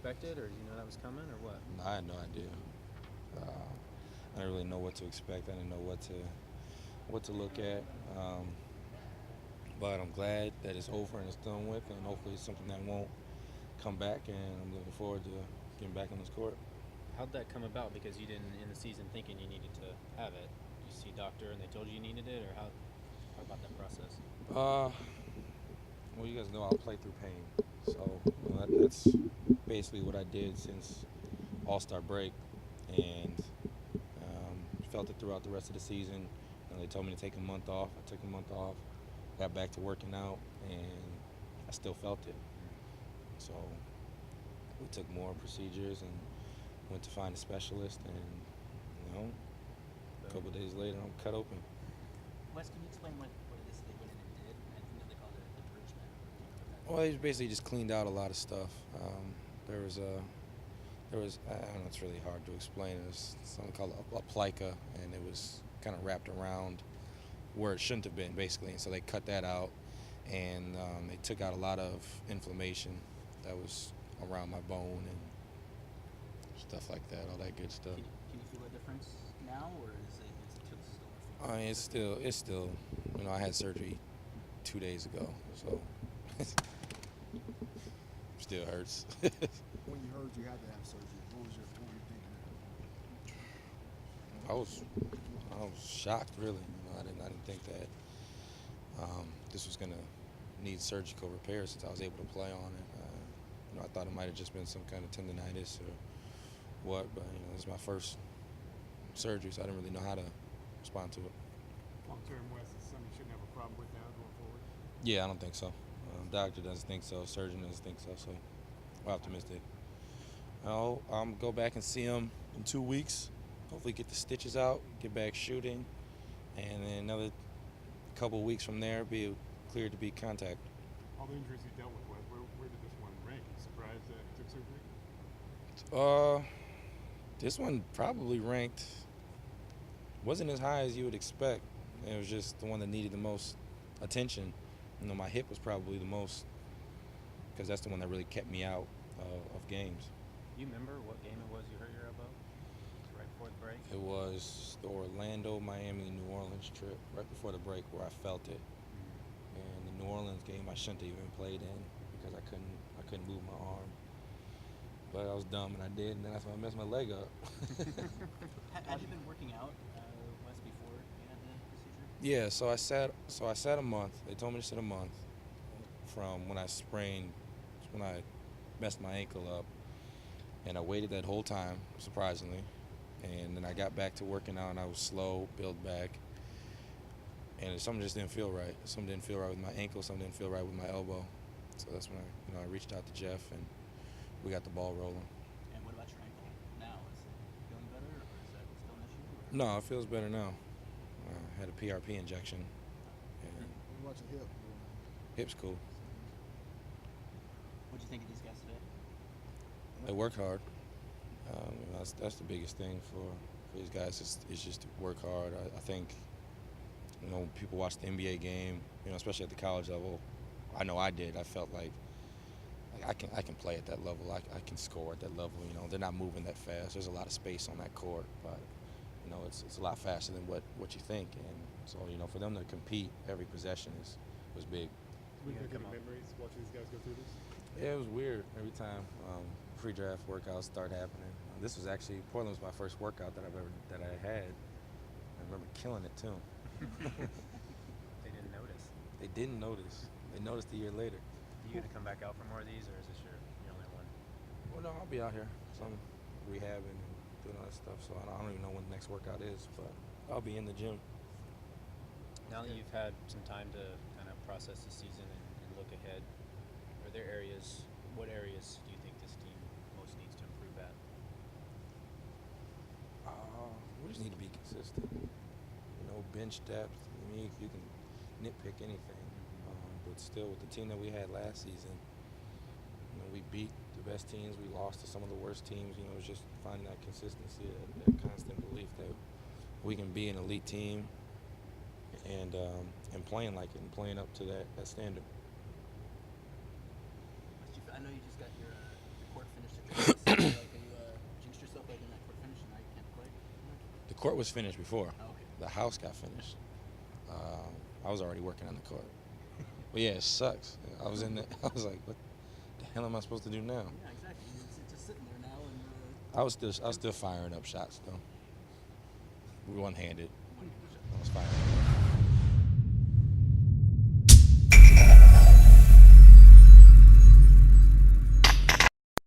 expected, or did you know that was coming, or what? No, I had no idea. I didn't really know what to expect. I didn't know what to look at. But I'm glad that it's over and it's done with, and hopefully it's something that won't come back. And I'm looking forward to getting back on this court. How'd that come about? Because you didn't in the season thinking you needed to have it. Did you see a doctor and they told you you needed it, or how? Talk about that process. Uh, well, you guys know I'll play through pain, so that's basically what I did since All-Star break, and felt it throughout the rest of the season. They told me to take a month off. I took a month off, got back to working out, and I still felt it. So we took more procedures and went to find a specialist, and a couple of days later, I'm cut open. Wes, can you explain what it is they went in and did? I know they called it a debridement. Well, they basically just cleaned out a lot of stuff. There was I don't know, it's really hard to explain. It was something called a plica, and it was kind of wrapped around where it shouldn't have been, basically. And so they cut that out, and they took out a lot of inflammation that was around my bone and stuff like that, all that good stuff. Can you feel a difference now, or is it still? I mean, it's still, I had surgery 2 days ago, so still hurts. When you heard you had to have surgery, what were you thinking at that point? I was shocked, really. I didn't think that this was gonna need surgical repair since I was able to play on it. I thought it might have just been some kind of tendonitis or what, but this is my first surgery, so I didn't really know how to respond to it. Long-term, Wes, is something you shouldn't have a problem with now going forward? Yeah, I don't think so. Doctor doesn't think so. Surgeon doesn't think so. So we're optimistic. I'll go back and see him in 2 weeks. Hopefully get the stitches out, get back shooting, and then another couple weeks from there, be cleared to be contact. All the injuries you dealt with, Wes, where did this one rank? You surprised that you took surgery? This one probably ranked, wasn't as high as you would expect. It was just the one that needed the most attention. My hip was probably the most, because that's the one that really kept me out of games. You remember what game it was you hurt your elbow? Right before the break? It was the Orlando, Miami, New Orleans trip right before the break where I felt it. And the New Orleans game I shouldn't have even played in because I couldn't move my arm. But I was dumb and I did, and then that's when I messed my leg up. Had you been working out, Wes, before you had the procedure? Yeah, so I sat a month. They told me to sit a month from when I messed my ankle up. And I waited that whole time, surprisingly. And then I got back to working out, and I was slow, build back. And something just didn't feel right. Something didn't feel right with my ankle. Something didn't feel right with my elbow. So that's when I reached out to Jeff, and we got the ball rolling. And what about your ankle now? Is it feeling better, or is that still an issue? Or? No, it feels better now. I had a PRP injection. And What about your hip? hip's cool. What'd you think of these guys today? They work hard. That's the biggest thing for these guys is just to work hard. I think people watch the NBA game, especially at the college level. I know I did. I felt like I can play at that level. I can score at that level. They're not moving that fast. There's a lot of space on that court, but it's a lot faster than what you think. And so for them to compete every possession was big. Were there good memories watching these guys go through this? Yeah, it was weird every time pre-draft workouts start happening. This was actually Portland was my first workout that I had. I remember killing it too. They didn't notice. They didn't notice. They noticed a year later. Are you gonna come back out for more of these, or is this your only one? Well, no, I'll be out here. So I'm rehabbing and doing all that stuff. So I don't even know when the next workout is, but I'll be in the gym. Now that you've had some time to kind of process the season and look ahead, what areas do you think this team most needs to improve at? We just need to be consistent. Bench depth. You can nitpick anything, but still, with the team that we had last season, we beat the best teams. We lost to some of the worst teams. It was just finding that consistency, that constant belief that we can be an elite team and playing like it and playing up to that standard. I know you just got your court finished at your court was finished before. Oh, okay. The house got finished. I was already working on the court. But yeah, it sucks. I was in there. I was like, what the hell am I supposed to do now? Yeah, exactly. It's just sitting there now, and I was still firing up shots though. One-handed. I was firing.